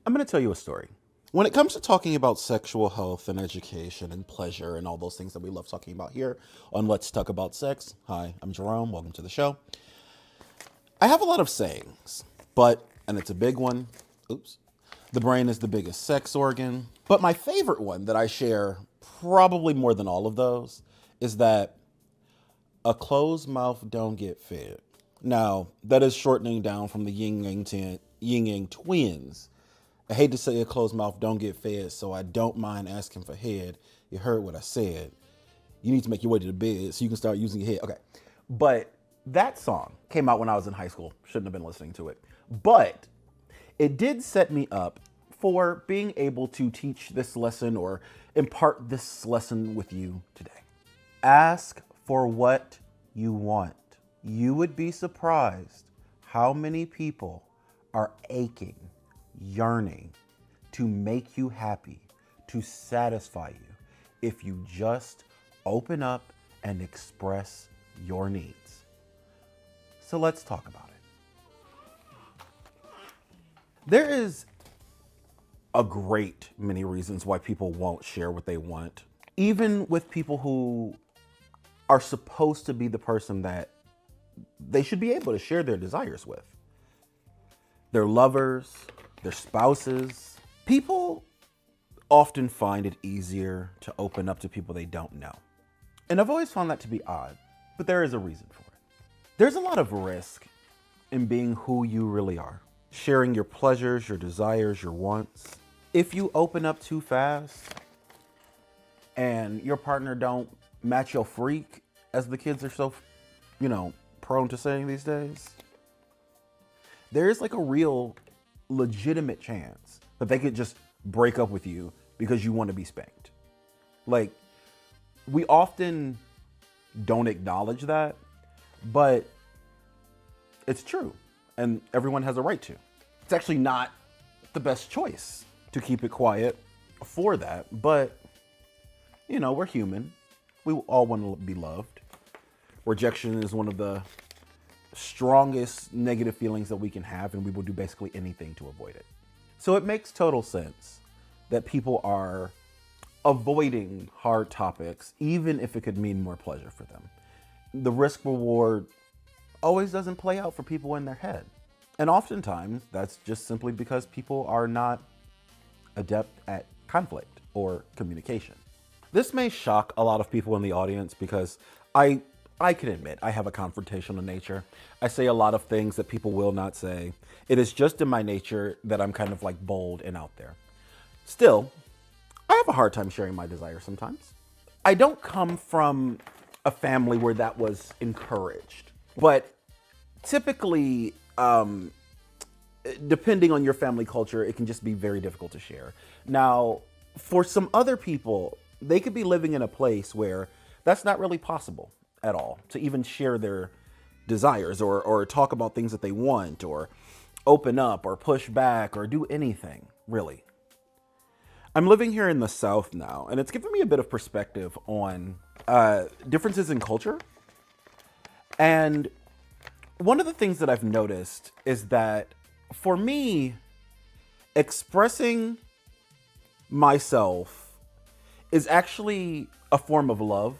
I'm going to tell you a story. When it comes to talking about sexual health and education and pleasure and all those things that we love talking about here on Let's Talk About Sex, hi, I'm Jerome. Welcome to the show. I have a lot of sayings, and it's a big one. Oops. The brain is the biggest sex organ. But my favorite one that I share, probably more than all of those, is that a closed mouth don't get fed. Now, that is shortening down from the yin yang twins. I hate to say a closed mouth don't get fed, so I don't mind asking for head. You heard what I said. You need to make your way to the bed so you can start using your head. Okay. But that song came out when I was in high school. Shouldn't have been listening to it. But it did set me up for being able to teach this lesson or impart this lesson with you today. Ask for what you want. You would be surprised how many people are aching, yearning to make you happy, to satisfy you, if you just open up and express your needs. So let's talk about it. There is a great many reasons why people won't share what they want, even with people who are supposed to be the person that they should be able to share their desires with. Their lovers, their spouses. People often find it easier to open up to people they don't know. And I've always found that to be odd, but there is a reason for it. There's a lot of risk in being who you really are, sharing your pleasures, your desires, your wants. If you open up too fast and your partner don't match your freak, as the kids are so, prone to saying these days, there's like a real legitimate chance that they could just break up with you because you want to be spanked. Like, we often don't acknowledge that, but it's true, and everyone has a right to. It's actually not the best choice to keep it quiet for that, but, we're human. We all want to be loved. Rejection is one of the strongest negative feelings that we can have, and we will do basically anything to avoid it. So it makes total sense that people are avoiding hard topics, even if it could mean more pleasure for them. The risk reward always doesn't play out for people in their head. And oftentimes, that's just simply because people are not adept at conflict or communication. This may shock a lot of people in the audience because I can admit I have a confrontational nature. I say a lot of things that people will not say. It is just in my nature that I'm kind of like bold and out there. Still, I have a hard time sharing my desires sometimes. I don't come from a family where that was encouraged, but typically, depending on your family culture, it can just be very difficult to share. Now, for some other people, they could be living in a place where that's not really possible at all, to even share their desires or talk about things that they want or open up or push back or do anything, really. I'm living here in the South now, and it's given me a bit of perspective on differences in culture. And one of the things that I've noticed is that for me, expressing myself is actually a form of love.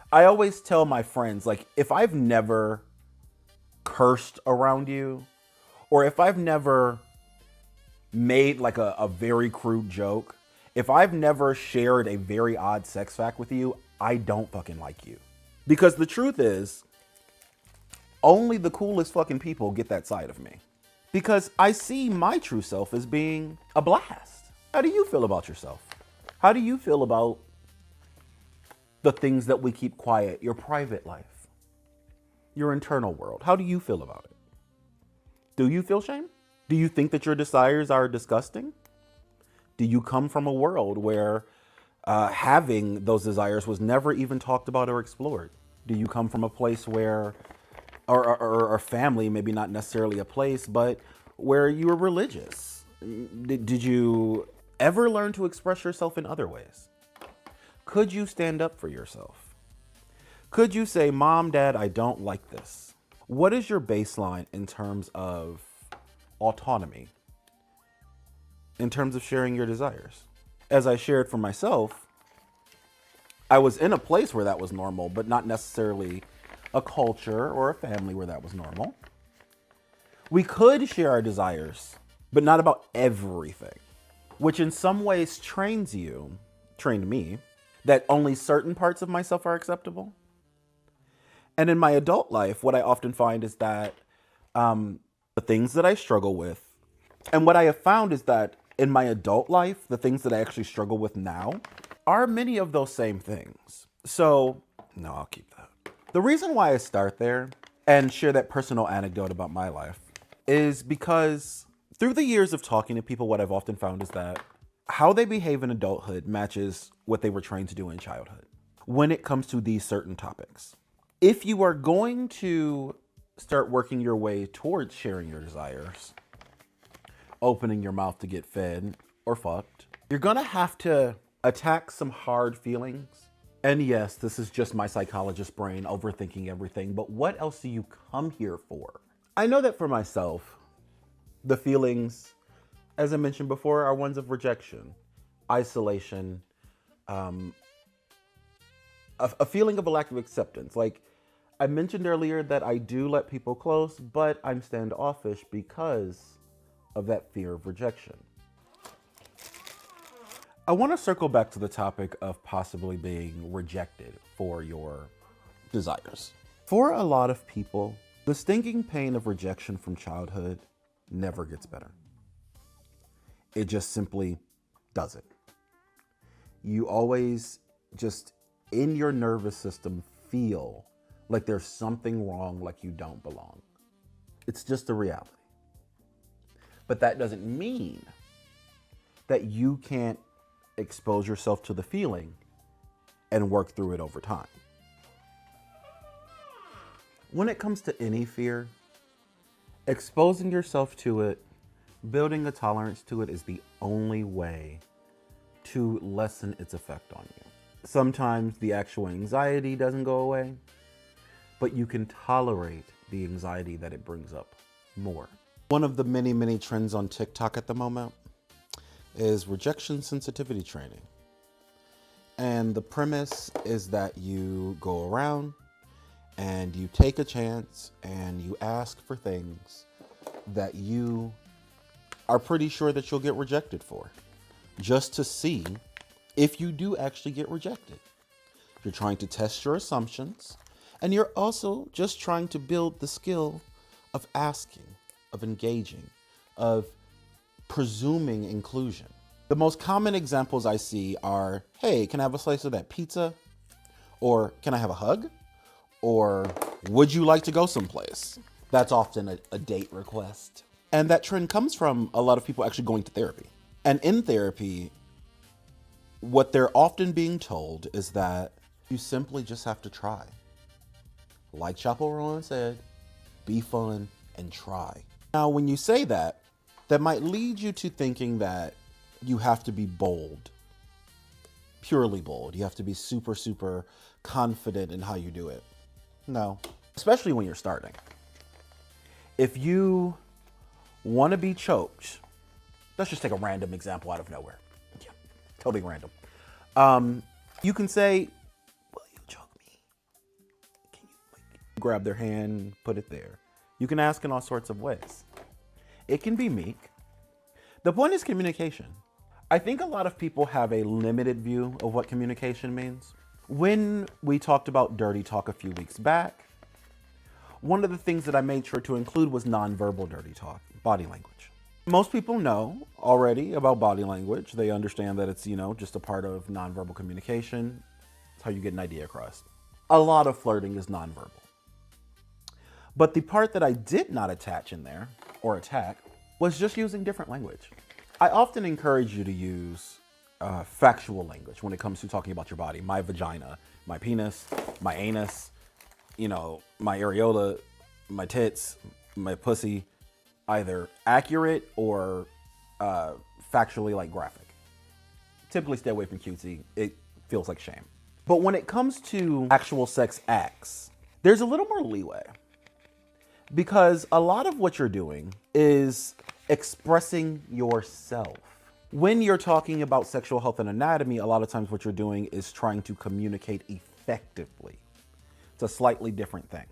I always tell my friends, like, if I've never cursed around you, or if I've never made like a very crude joke, if I've never shared a very odd sex fact with you, I don't fucking like you. Because the truth is, only the coolest fucking people get that side of me. Because I see my true self as being a blast. How do you feel about yourself? How do you feel about the things that we keep quiet, your private life, your internal world? How do you feel about it? Do you feel shame? Do you think that your desires are disgusting? Do you come from a world where having those desires was never even talked about or explored? Do you come from a place where, or family, maybe not necessarily a place, but where you were religious? Did you ever learn to express yourself in other ways? Could you stand up for yourself? Could you say, Mom, Dad, I don't like this? What is your baseline in terms of autonomy? in terms of sharing your desires. As I shared for myself, I was in a place where that was normal, but not necessarily a culture or a family where that was normal. We could share our desires, but not about everything, which in some ways trained me, that only certain parts of myself are acceptable. And in my adult life, what I often find is that the things that I struggle with, and what I have found is that in my adult life, the things that I actually struggle with now are many of those same things. So, no, I'll keep that. The reason why I start there and share that personal anecdote about my life is because through the years of talking to people, what I've often found is that how they behave in adulthood matches what they were trained to do in childhood when it comes to these certain topics. If you are going to start working your way towards sharing your desires, opening your mouth to get fed or fucked, you're gonna have to attack some hard feelings. And yes, this is just my psychologist brain overthinking everything, but what else do you come here for? I know that for myself, the feelings, as I mentioned before, are ones of rejection, isolation, a feeling of a lack of acceptance. Like I mentioned earlier that I do let people close, but I'm standoffish because of that fear of rejection. I want to circle back to the topic of possibly being rejected for your desires. For a lot of people, the stinging pain of rejection from childhood never gets better. It just simply doesn't. You always just in your nervous system feel like there's something wrong, like you don't belong. It's just a reality. But that doesn't mean that you can't expose yourself to the feeling and work through it over time. When it comes to any fear, exposing yourself to it, building a tolerance to it is the only way to lessen its effect on you. Sometimes the actual anxiety doesn't go away, but you can tolerate the anxiety that it brings up more. One of the many, many trends on TikTok at the moment is rejection sensitivity training. And the premise is that you go around and you take a chance and you ask for things that you are pretty sure that you'll get rejected for, just to see if you do actually get rejected. You're trying to test your assumptions, and you're also just trying to build the skill of asking, of engaging, of presuming inclusion. The most common examples I see are, hey, can I have a slice of that pizza? Or can I have a hug? Or would you like to go someplace? That's often a date request. And that trend comes from a lot of people actually going to therapy. And in therapy, what they're often being told is that you simply just have to try. Like Chapo Rowan said, be fun and try. Now, when you say that, that might lead you to thinking that you have to be bold, purely bold. You have to be super, super confident in how you do it. No, especially when you're starting. If you want to be choked, let's just take a random example out of nowhere. Yeah, totally random. You can say, will you choke me? Can you grab their hand, put it there? You can ask in all sorts of ways. It can be meek. The point is communication. I think a lot of people have a limited view of what communication means. When we talked about dirty talk a few weeks back, one of the things that I made sure to include was nonverbal dirty talk, body language. Most people know already about body language. They understand that it's, just a part of nonverbal communication. It's how you get an idea across. A lot of flirting is nonverbal. But the part that I did not attach in there, or attack, was just using different language. I often encourage you to use factual language when it comes to talking about your body. My vagina, my penis, my anus, my areola, my tits, my pussy, either accurate or factually graphic. Typically stay away from cutesy. It feels like shame. But when it comes to actual sex acts, there's a little more leeway. Because a lot of what you're doing is expressing yourself. When you're talking about sexual health and anatomy, a lot of times what you're doing is trying to communicate effectively. It's a slightly different thing.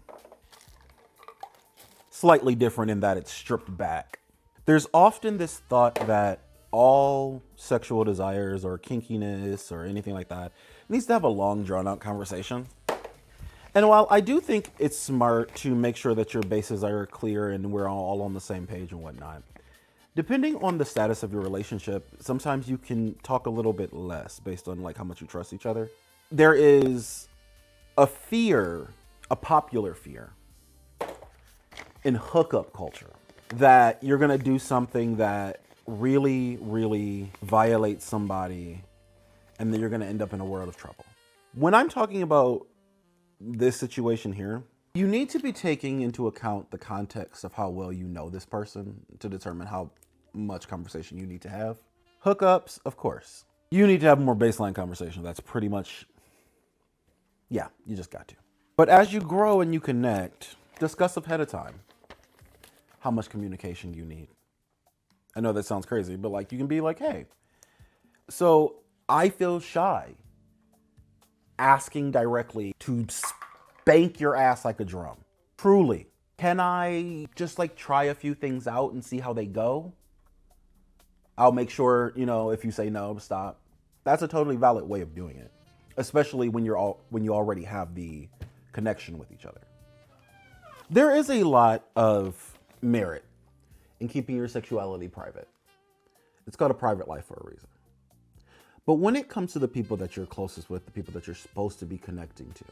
Slightly different in that it's stripped back. There's often this thought that all sexual desires or kinkiness or anything like that needs to have a long, drawn-out conversation. And while I do think it's smart to make sure that your bases are clear and we're all on the same page and whatnot, depending on the status of your relationship, sometimes you can talk a little bit less based on like how much you trust each other. There is a fear, a popular fear in hookup culture that you're gonna do something that really, really violates somebody and then you're gonna end up in a world of trouble. When I'm talking about this situation here, you need to be taking into account the context of how well you know this person to determine how much conversation you need to have. Hookups, of course. You need to have more baseline conversation. That's pretty much, yeah, you just got to. But as you grow and you connect, discuss ahead of time how much communication you need. I know that sounds crazy, but like you can be like, hey, so I feel shy asking directly to spank your ass like a drum. Truly. Can I just like try a few things out and see how they go? I'll make sure, you know, if you say no, stop. That's a totally valid way of doing it, especially when you already have the connection with each other. There is a lot of merit in keeping your sexuality private. It's called a private life for a reason. But when it comes to the people that you're closest with, the people that you're supposed to be connecting to,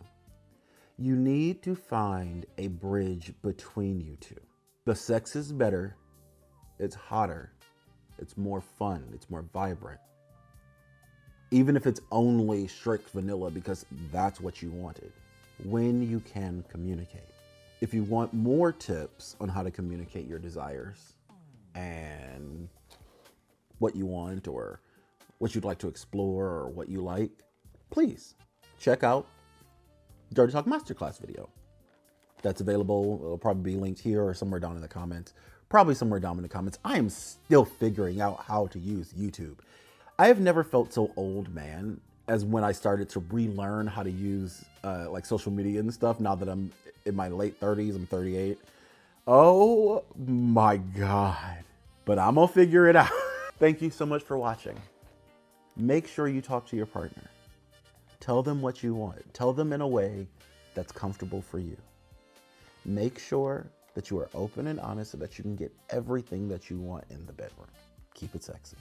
you need to find a bridge between you two. The sex is better, it's hotter, it's more fun, it's more vibrant. Even if it's only strict vanilla because that's what you wanted. When you can communicate. If you want more tips on how to communicate your desires and what you want or what you'd like to explore or what you like, please check out Dirty Talk Masterclass video. That's available. It'll probably be linked here or somewhere down in the comments. Probably somewhere down in the comments. I am still figuring out how to use YouTube. I have never felt so old, man, as when I started to relearn how to use like social media and stuff. Now that I'm in my late 30s, I'm 38. Oh my God. But I'm gonna figure it out. Thank you so much for watching. Make sure you talk to your partner. Tell them what you want. Tell them in a way that's comfortable for you. Make sure that you are open and honest so that you can get everything that you want in the bedroom. Keep it sexy.